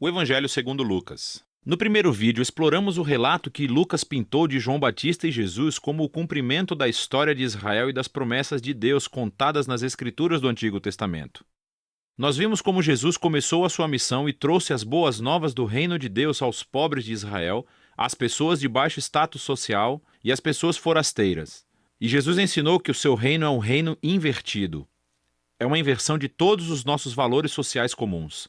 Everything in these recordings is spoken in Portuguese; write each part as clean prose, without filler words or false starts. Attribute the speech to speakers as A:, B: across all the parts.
A: O Evangelho segundo Lucas. No primeiro vídeo, exploramos o relato que Lucas pintou de João Batista e Jesus como o cumprimento da história de Israel e das promessas de Deus contadas nas Escrituras do Antigo Testamento. Nós vimos como Jesus começou a sua missão e trouxe as boas novas do reino de Deus aos pobres de Israel, às pessoas de baixo status social e às pessoas forasteiras. E Jesus ensinou que o seu reino é um reino invertido. É uma inversão de todos os nossos valores sociais comuns.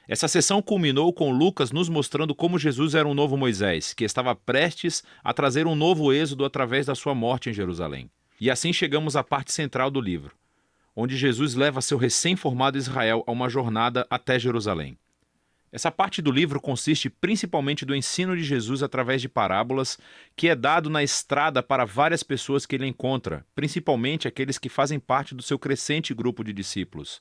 A: Essa sessão culminou com Lucas nos mostrando como Jesus era um novo Moisés, que estava prestes a trazer um novo êxodo através da sua morte em Jerusalém. E assim chegamos à parte central do livro, onde Jesus leva seu recém-formado Israel a uma jornada até Jerusalém. Essa parte do livro consiste principalmente do ensino de Jesus através de parábolas, que é dado na estrada para várias pessoas que ele encontra, principalmente aqueles que fazem parte do seu crescente grupo de discípulos.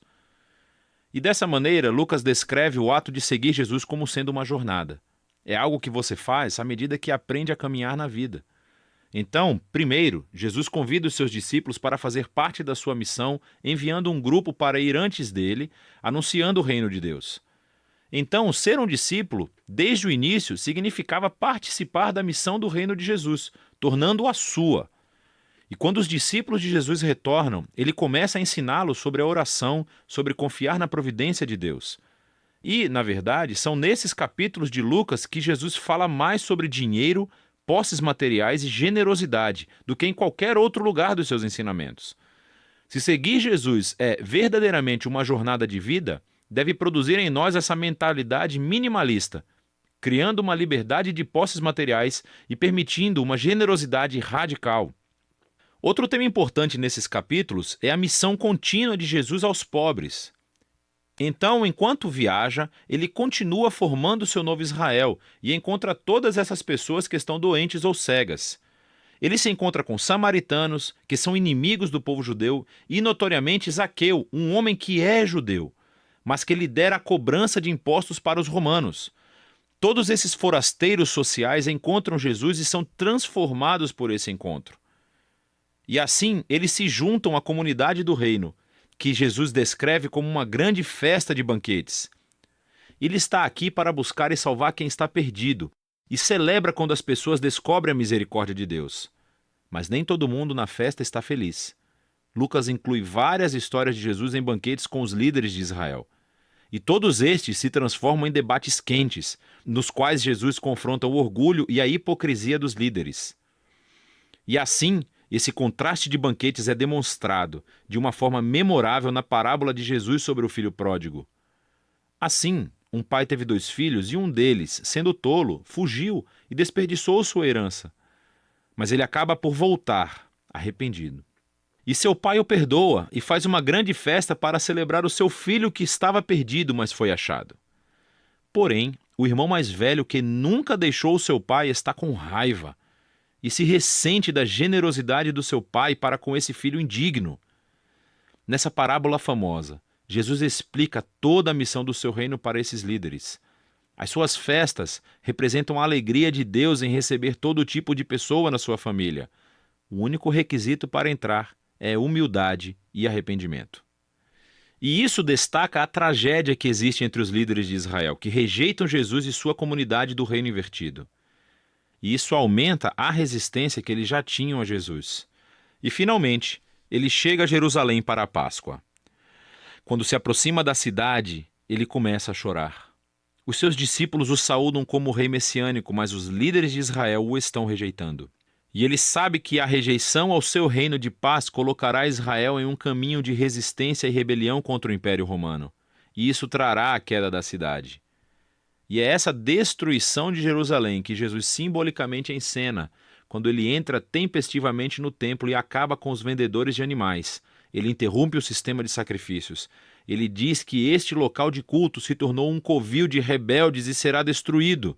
A: E dessa maneira, Lucas descreve o ato de seguir Jesus como sendo uma jornada. É algo que você faz à medida que aprende a caminhar na vida. Então, primeiro, Jesus convida os seus discípulos para fazer parte da sua missão, enviando um grupo para ir antes dele, anunciando o reino de Deus. Então, ser um discípulo, desde o início, significava participar da missão do reino de Jesus, tornando-a sua. E quando os discípulos de Jesus retornam, ele começa a ensiná-los sobre a oração, sobre confiar na providência de Deus. E, na verdade, são nesses capítulos de Lucas que Jesus fala mais sobre dinheiro, posses materiais e generosidade do que em qualquer outro lugar dos seus ensinamentos. Se seguir Jesus é verdadeiramente uma jornada de vida, deve produzir em nós essa mentalidade minimalista, criando uma liberdade de posses materiais e permitindo uma generosidade radical. Outro tema importante nesses capítulos é a missão contínua de Jesus aos pobres. Então, enquanto viaja, ele continua formando seu novo Israel e encontra todas essas pessoas que estão doentes ou cegas. Ele se encontra com samaritanos, que são inimigos do povo judeu, e notoriamente Zaqueu, um homem que é judeu, mas que lidera a cobrança de impostos para os romanos. Todos esses forasteiros sociais encontram Jesus e são transformados por esse encontro. E assim, eles se juntam à comunidade do reino, que Jesus descreve como uma grande festa de banquetes. Ele está aqui para buscar e salvar quem está perdido, e celebra quando as pessoas descobrem a misericórdia de Deus. Mas nem todo mundo na festa está feliz. Lucas inclui várias histórias de Jesus em banquetes com os líderes de Israel. E todos estes se transformam em debates quentes, nos quais Jesus confronta o orgulho e a hipocrisia dos líderes. E assim, esse contraste de banquetes é demonstrado de uma forma memorável na parábola de Jesus sobre o filho pródigo. Assim, um pai teve 2 filhos e um deles, sendo tolo, fugiu e desperdiçou sua herança. Mas ele acaba por voltar, arrependido. E seu pai o perdoa e faz uma grande festa para celebrar o seu filho que estava perdido, mas foi achado. Porém, o irmão mais velho, que nunca deixou o seu pai, está com raiva e se ressente da generosidade do seu pai para com esse filho indigno. Nessa parábola famosa, Jesus explica toda a missão do seu reino para esses líderes. As suas festas representam a alegria de Deus em receber todo tipo de pessoa na sua família. O único requisito para entrar é humildade e arrependimento. E isso destaca a tragédia que existe entre os líderes de Israel, que rejeitam Jesus e sua comunidade do reino invertido. E isso aumenta a resistência que eles já tinham a Jesus. E, finalmente, ele chega a Jerusalém para a Páscoa. Quando se aproxima da cidade, ele começa a chorar. Os seus discípulos o saúdam como rei messiânico, mas os líderes de Israel o estão rejeitando. E ele sabe que a rejeição ao seu reino de paz colocará Israel em um caminho de resistência e rebelião contra o Império Romano. E isso trará a queda da cidade. E é essa destruição de Jerusalém que Jesus simbolicamente encena quando ele entra tempestivamente no templo e acaba com os vendedores de animais. Ele interrompe o sistema de sacrifícios. Ele diz que este local de culto se tornou um covil de rebeldes e será destruído.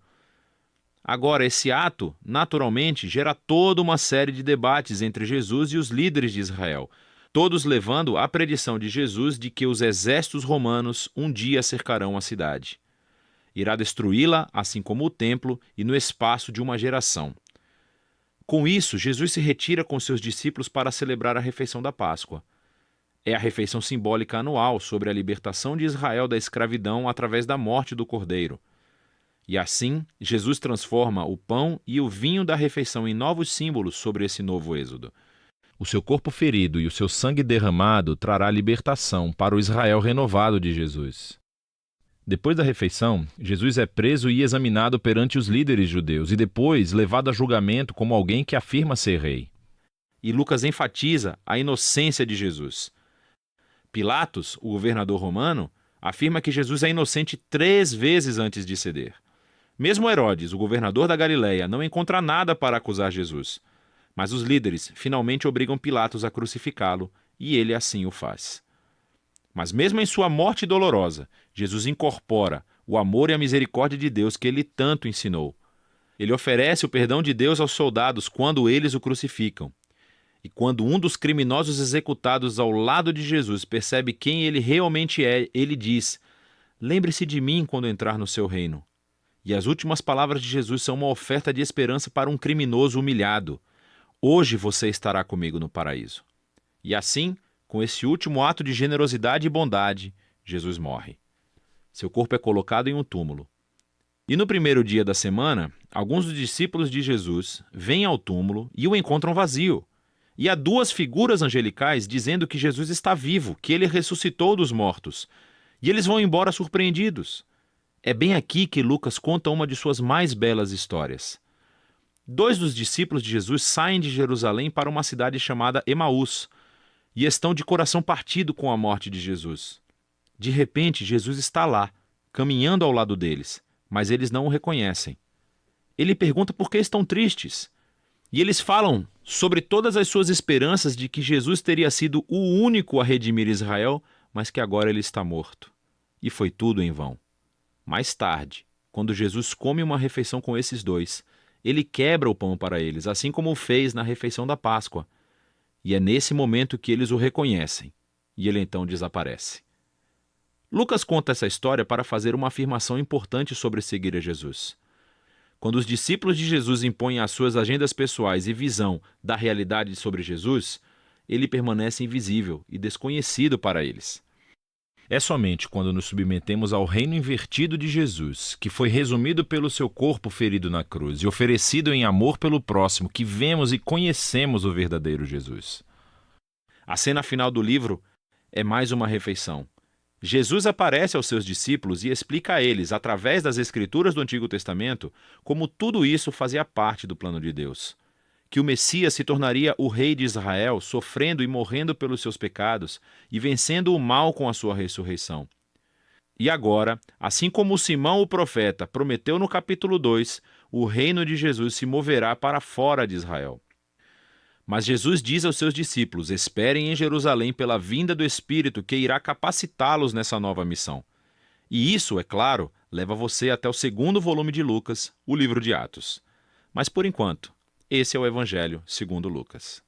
A: Agora, esse ato, naturalmente, gera toda uma série de debates entre Jesus e os líderes de Israel, todos levando à predição de Jesus de que os exércitos romanos um dia cercarão a cidade. Irá destruí-la, assim como o templo, e no espaço de uma geração. Com isso, Jesus se retira com seus discípulos para celebrar a refeição da Páscoa. É a refeição simbólica anual sobre a libertação de Israel da escravidão através da morte do Cordeiro. E assim, Jesus transforma o pão e o vinho da refeição em novos símbolos sobre esse novo êxodo. O seu corpo ferido e o seu sangue derramado trará libertação para o Israel renovado de Jesus. Depois da refeição, Jesus é preso e examinado perante os líderes judeus e depois levado a julgamento como alguém que afirma ser rei. E Lucas enfatiza a inocência de Jesus. Pilatos, o governador romano, afirma que Jesus é inocente 3 vezes antes de ceder. Mesmo Herodes, o governador da Galileia, não encontra nada para acusar Jesus. Mas os líderes finalmente obrigam Pilatos a crucificá-lo, e ele assim o faz. Mas mesmo em sua morte dolorosa, Jesus incorpora o amor e a misericórdia de Deus que ele tanto ensinou. Ele oferece o perdão de Deus aos soldados quando eles o crucificam. E quando um dos criminosos executados ao lado de Jesus percebe quem ele realmente é, ele diz: "Lembre-se de mim quando entrar no seu reino." E as últimas palavras de Jesus são uma oferta de esperança para um criminoso humilhado. Hoje você estará comigo no paraíso. E assim, com esse último ato de generosidade e bondade, Jesus morre. Seu corpo é colocado em um túmulo. E no primeiro dia da semana, alguns dos discípulos de Jesus vêm ao túmulo e o encontram vazio. E há 2 figuras angelicais dizendo que Jesus está vivo, que ele ressuscitou dos mortos. E eles vão embora surpreendidos. É bem aqui que Lucas conta uma de suas mais belas histórias. 2 dos discípulos de Jesus saem de Jerusalém para uma cidade chamada Emaús e estão de coração partido com a morte de Jesus. De repente, Jesus está lá, caminhando ao lado deles, mas eles não o reconhecem. Ele pergunta por que estão tristes. E eles falam sobre todas as suas esperanças de que Jesus teria sido o único a redimir Israel, mas que agora ele está morto. E foi tudo em vão. Mais tarde, quando Jesus come uma refeição com esses 2, ele quebra o pão para eles, assim como o fez na refeição da Páscoa. E é nesse momento que eles o reconhecem, e ele então desaparece. Lucas conta essa história para fazer uma afirmação importante sobre seguir a Jesus. Quando os discípulos de Jesus impõem as suas agendas pessoais e visão da realidade sobre Jesus, ele permanece invisível e desconhecido para eles. É somente quando nos submetemos ao reino invertido de Jesus, que foi resumido pelo seu corpo ferido na cruz e oferecido em amor pelo próximo, que vemos e conhecemos o verdadeiro Jesus. A cena final do livro é mais uma refeição. Jesus aparece aos seus discípulos e explica a eles, através das Escrituras do Antigo Testamento, como tudo isso fazia parte do plano de Deus. Que o Messias se tornaria o rei de Israel, sofrendo e morrendo pelos seus pecados e vencendo o mal com a sua ressurreição. E agora, assim como Simão o profeta prometeu no capítulo 2, o reino de Jesus se moverá para fora de Israel. Mas Jesus diz aos seus discípulos: esperem em Jerusalém pela vinda do Espírito que irá capacitá-los nessa nova missão. E isso, é claro, leva você até o 2º volume de Lucas, o livro de Atos. Mas por enquanto, esse é o Evangelho segundo Lucas.